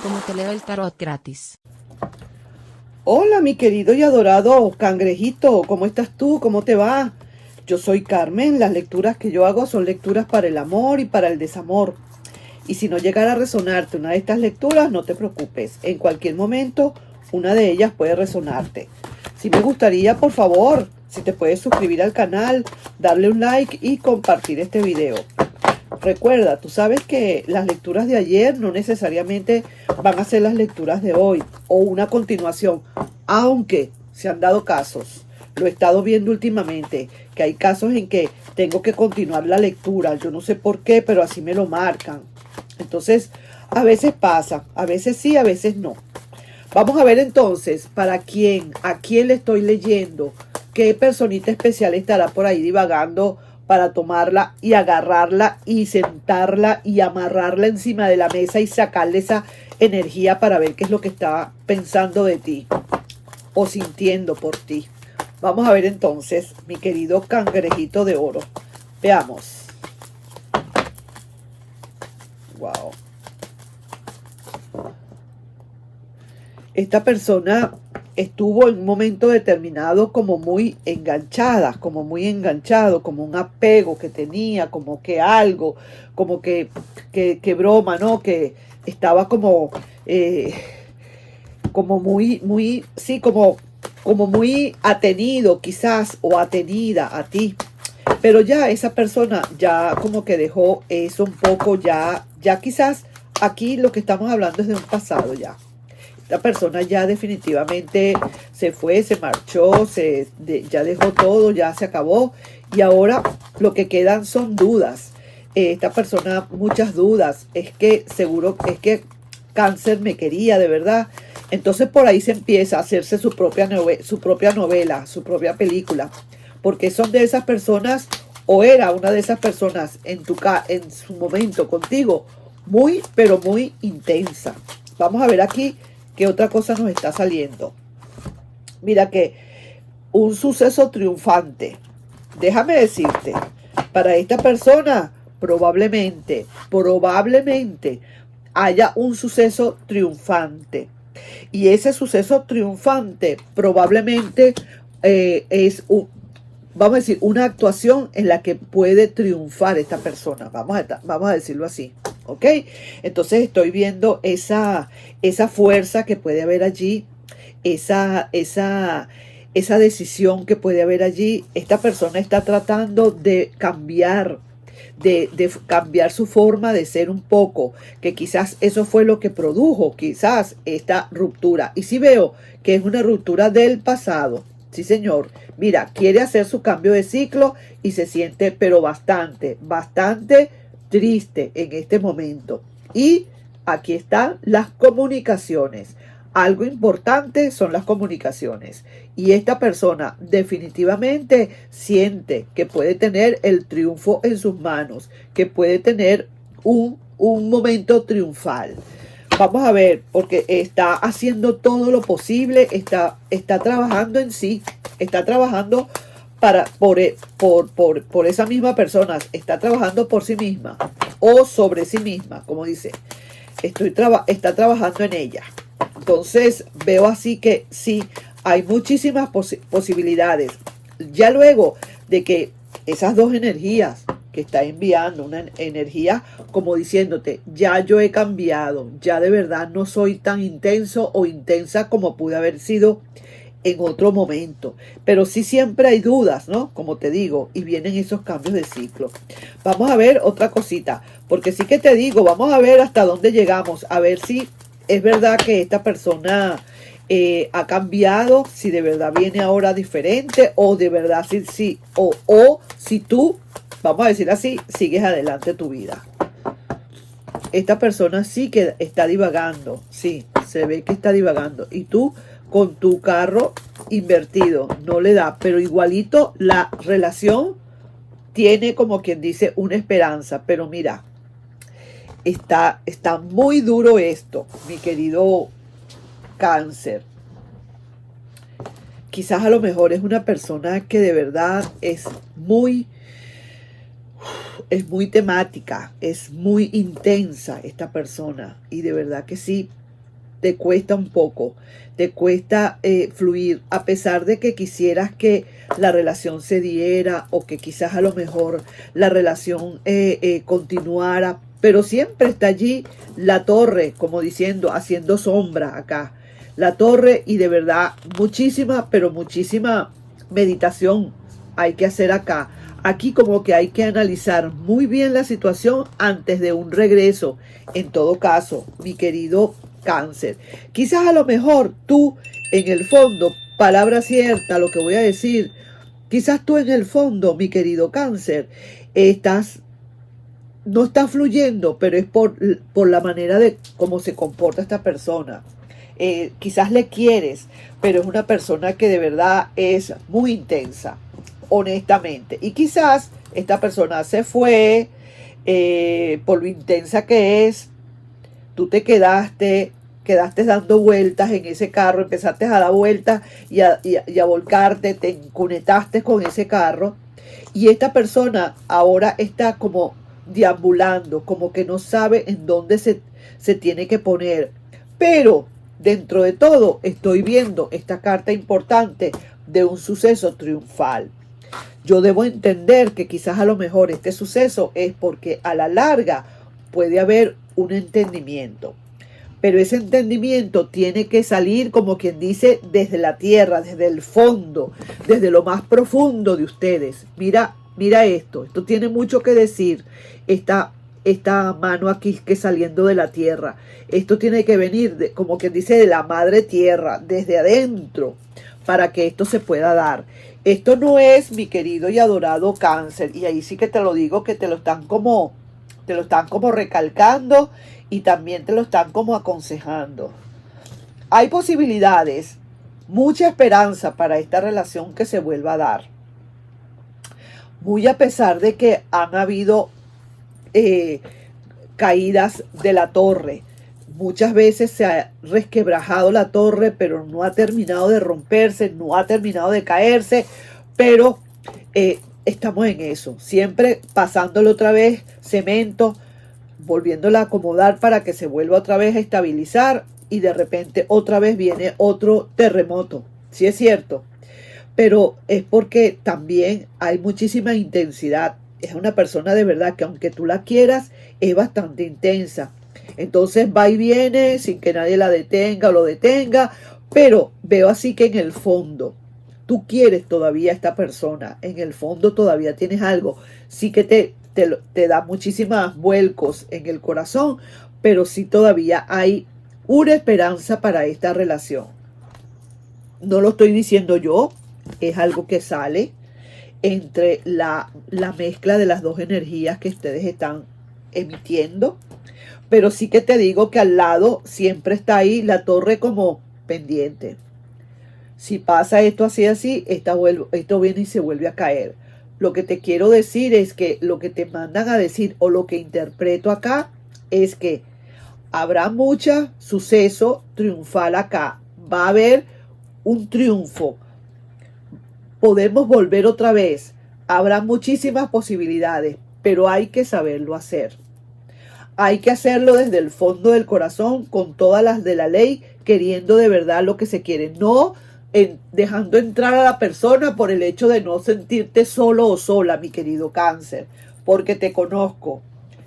cómo te leo el tarot gratis. Hola, mi querido y adorado cangrejito, ¿cómo estás tú? ¿Cómo te va? Yo soy Carmen, las lecturas que yo hago son lecturas para el amor y para el desamor. Y si no llegara a resonarte una de estas lecturas, no te preocupes, en cualquier momento una de ellas puede resonarte. Si me gustaría, por favor, si te puedes suscribir al canal, darle un like y compartir este video. Recuerda, tú sabes que las lecturas de ayer no necesariamente van a ser las lecturas de hoy o una continuación, aunque se han dado casos. Lo he estado viendo últimamente, que hay casos en que tengo que continuar la lectura. Yo no sé por qué, pero así me lo marcan. Entonces, a veces pasa, a veces sí, a veces no. Vamos a ver entonces para quién, a quién le estoy leyendo, qué personita especial estará por ahí divagando para tomarla y agarrarla y sentarla y amarrarla encima de la mesa y sacarle esa energía para ver qué es lo que está pensando de ti o sintiendo por ti. Vamos a ver entonces, mi querido cangrejito de oro. Veamos. Wow. Esta persona estuvo en un momento determinado como muy enganchada, como muy enganchado, como un apego que tenía, como que algo, como que broma, ¿no? Que estaba como muy, sí, como muy atenido quizás o atenida a ti. Pero ya esa persona ya como que dejó eso un poco, ya quizás aquí lo que estamos hablando es de un pasado ya. La persona ya definitivamente se fue, se marchó, ya dejó todo, ya se acabó. Y ahora lo que quedan son dudas. Esta persona, muchas dudas. Es que seguro, es que Cáncer me quería de verdad. Entonces por ahí se empieza a hacerse su propia novela, su propia película. Porque son de esas personas, o era una de esas personas en su momento contigo, muy, pero muy intensa. Vamos a ver aquí qué otra cosa nos está saliendo. Mira que un suceso triunfante. Déjame decirte, para esta persona probablemente haya un suceso triunfante. Y ese suceso triunfante probablemente vamos a decir, una actuación en la que puede triunfar esta persona. Vamos a decirlo así. ¿Ok? Entonces estoy viendo esa fuerza que puede haber allí, esa decisión que puede haber allí. Esta persona está tratando de cambiar, de cambiar su forma de ser un poco, que quizás eso fue lo que produjo, quizás esta ruptura. Y si veo que es una ruptura del pasado, sí señor, mira, quiere hacer su cambio de ciclo y se siente pero bastante triste en este momento. Y aquí están las comunicaciones. Algo importante son las comunicaciones. Y esta persona definitivamente siente que puede tener el triunfo en sus manos, que puede tener un momento triunfal. Vamos a ver, porque está haciendo todo lo posible, está trabajando en sí, está trabajando por esa misma persona, está trabajando por sí misma o sobre sí misma, como dice, está trabajando en ella. Entonces veo así que sí, hay muchísimas posibilidades. Ya luego de que esas dos energías que está enviando, una energía como diciéndote, ya yo he cambiado, ya de verdad no soy tan intenso o intensa como pude haber sido en otro momento. Pero sí siempre hay dudas, ¿no? Como te digo, y vienen esos cambios de ciclo. Vamos a ver otra cosita, porque sí que te digo, vamos a ver hasta dónde llegamos, a ver si es verdad que esta persona ha cambiado, si de verdad viene ahora diferente, o de verdad o si tú, vamos a decir así, sigues adelante tu vida. Esta persona sí que está divagando, sí, se ve que está divagando. Y tú con tu carro invertido, no le da, pero igualito la relación tiene, como quien dice, una esperanza. Pero mira, está muy duro esto, mi querido Cáncer. Quizás a lo mejor es una persona que de verdad es muy temática, es muy intensa esta persona, y de verdad que sí, te cuesta un poco, te cuesta fluir, a pesar de que quisieras que la relación se diera o que quizás a lo mejor la relación continuara, pero siempre está allí la torre, como diciendo, haciendo sombra acá. La torre, y de verdad muchísima, pero muchísima meditación hay que hacer acá. Aquí como que hay que analizar muy bien la situación antes de un regreso. En todo caso, mi querido Cáncer, quizás a lo mejor tú en el fondo, palabra cierta lo que voy a decir, quizás tú en el fondo, mi querido Cáncer, no está fluyendo, pero es por la manera de cómo se comporta esta persona. Quizás le quieres, pero es una persona que de verdad es muy intensa, honestamente. Y quizás esta persona se fue por lo intensa que es. Tú te quedaste dando vueltas en ese carro, empezaste a dar vueltas y a volcarte, te encunetaste con ese carro. Y esta persona ahora está como deambulando, como que no sabe en dónde se tiene que poner. Pero dentro de todo estoy viendo esta carta importante de un suceso triunfal. Yo debo entender que quizás a lo mejor este suceso es porque a la larga puede haber un entendimiento. Pero ese entendimiento tiene que salir, como quien dice, desde la tierra, desde el fondo, desde lo más profundo de ustedes. Mira esto tiene mucho que decir, esta mano aquí que saliendo de la tierra. Esto tiene que venir, como quien dice, de la madre tierra, desde adentro, para que esto se pueda dar. Esto no es, mi querido y adorado Cáncer, y ahí sí que te lo digo, que te lo están como recalcando y también te lo están como aconsejando. Hay posibilidades, mucha esperanza para esta relación que se vuelva a dar. Muy a pesar de que han habido caídas de la torre. Muchas veces se ha resquebrajado la torre, pero no ha terminado de romperse, no ha terminado de caerse, pero estamos en eso, siempre pasándole otra vez cemento, volviéndola a acomodar para que se vuelva otra vez a estabilizar y de repente otra vez viene otro terremoto. Sí es cierto, pero es porque también hay muchísima intensidad. Es una persona de verdad que aunque tú la quieras, es bastante intensa. Entonces va y viene sin que nadie la detenga o lo detenga, pero veo así que en el fondo tú quieres todavía a esta persona, en el fondo todavía tienes algo, sí que te da muchísimos vuelcos en el corazón, pero sí todavía hay una esperanza para esta relación. No lo estoy diciendo yo, es algo que sale entre la mezcla de las dos energías que ustedes están emitiendo. Pero sí que te digo que al lado siempre está ahí la torre como pendiente. Si pasa esto así, esto viene y se vuelve a caer. Lo que te quiero decir es que lo que te mandan a decir o lo que interpreto acá es que habrá mucho suceso triunfal acá. Va a haber un triunfo. Podemos volver otra vez. Habrá muchísimas posibilidades, pero hay que saberlo hacer. Hay que hacerlo desde el fondo del corazón, con todas las de la ley, queriendo de verdad lo que se quiere. No dejando entrar a la persona por el hecho de no sentirte solo o sola, mi querido Cáncer, porque te conozco,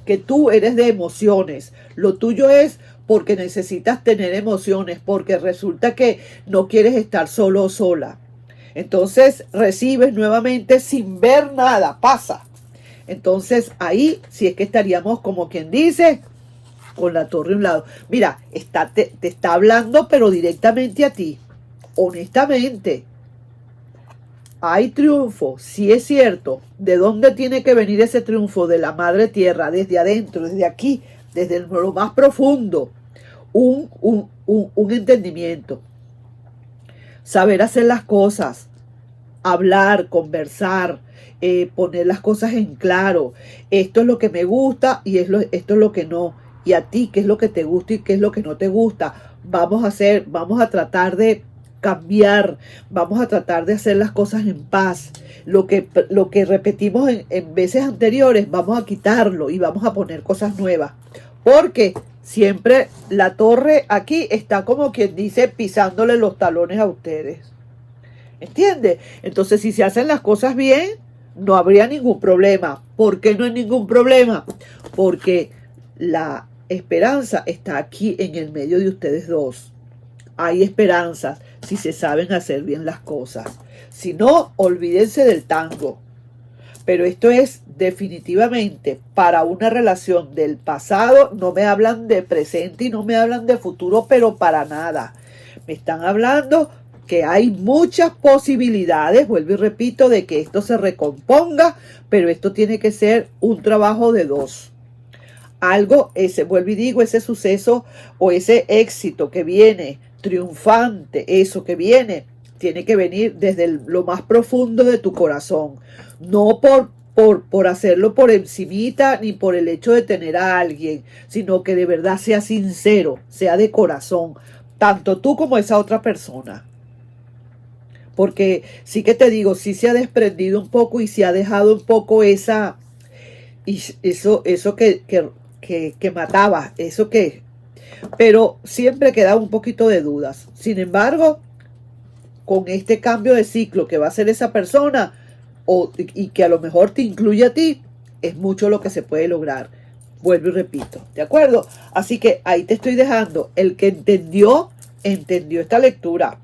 que tú eres de emociones. Lo tuyo es porque necesitas tener emociones, porque resulta que no quieres estar solo o sola. Entonces recibes nuevamente sin ver nada, pasa. Entonces ahí sí es que estaríamos, como quien dice, con la torre a un lado. Mira, te está hablando pero directamente a ti. Honestamente, hay triunfo, sí es cierto. ¿De dónde tiene que venir ese triunfo? De la madre tierra, desde adentro, desde aquí, desde lo más profundo. Un entendimiento. Saber hacer las cosas, hablar, conversar, poner las cosas en claro. Esto es lo que me gusta y esto es lo que no. Y a ti, qué es lo que te gusta y qué es lo que no te gusta. Vamos a tratar de cambiar, vamos a tratar de hacer las cosas en paz. Lo que repetimos en veces anteriores, vamos a quitarlo y vamos a poner cosas nuevas. Porque siempre la torre aquí está como quien dice pisándole los talones a ustedes. ¿Entiende? Entonces, si se hacen las cosas bien, no habría ningún problema. ¿Por qué no hay ningún problema? Porque la esperanza está aquí en el medio de ustedes dos. Hay esperanzas si se saben hacer bien las cosas. Si no, olvídense del tango. Pero esto es definitivamente para una relación del pasado. No me hablan de presente y no me hablan de futuro, pero para nada. Me están hablando que hay muchas posibilidades, vuelvo y repito, de que esto se recomponga, pero esto tiene que ser un trabajo de dos. Algo, vuelvo y digo, ese suceso o ese éxito que viene triunfante, eso que viene, tiene que venir desde lo más profundo de tu corazón, no por hacerlo por encimita ni por el hecho de tener a alguien, sino que de verdad sea sincero, sea de corazón, tanto tú como esa otra persona. Porque sí que te digo, sí se ha desprendido un poco y se ha dejado un poco eso que mataba, eso que... Pero siempre queda un poquito de dudas. Sin embargo, con este cambio de ciclo que va a hacer esa persona y que a lo mejor te incluye a ti, es mucho lo que se puede lograr. Vuelvo y repito, ¿de acuerdo? Así que ahí te estoy dejando. El que entendió esta lectura.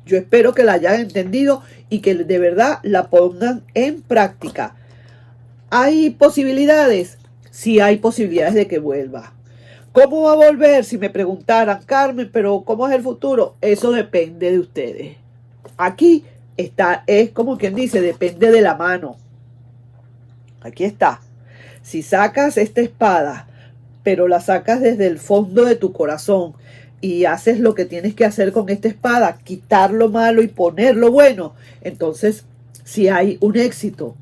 Yo espero que la hayan entendido y que de verdad la pongan en práctica. ¿Hay posibilidades? Sí hay posibilidades de que vuelva. ¿Cómo va a volver? Si me preguntaran, Carmen, pero ¿cómo es el futuro? Eso depende de ustedes. Aquí está, es como quien dice, depende de la mano. Aquí está. Si sacas esta espada, pero la sacas desde el fondo de tu corazón y haces lo que tienes que hacer con esta espada, quitar lo malo y poner lo bueno, entonces sí hay un éxito.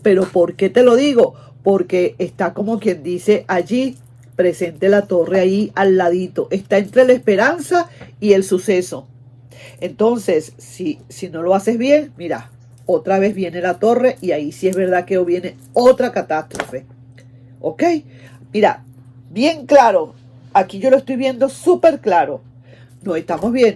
Pero ¿por qué te lo digo? Porque está como quien dice allí, presente la torre ahí al ladito. Está entre la esperanza y el suceso. Entonces, si no lo haces bien, mira, otra vez viene la torre y ahí sí es verdad que viene otra catástrofe. ¿Ok? Mira, bien claro. Aquí yo lo estoy viendo súper claro. Nos estamos viendo.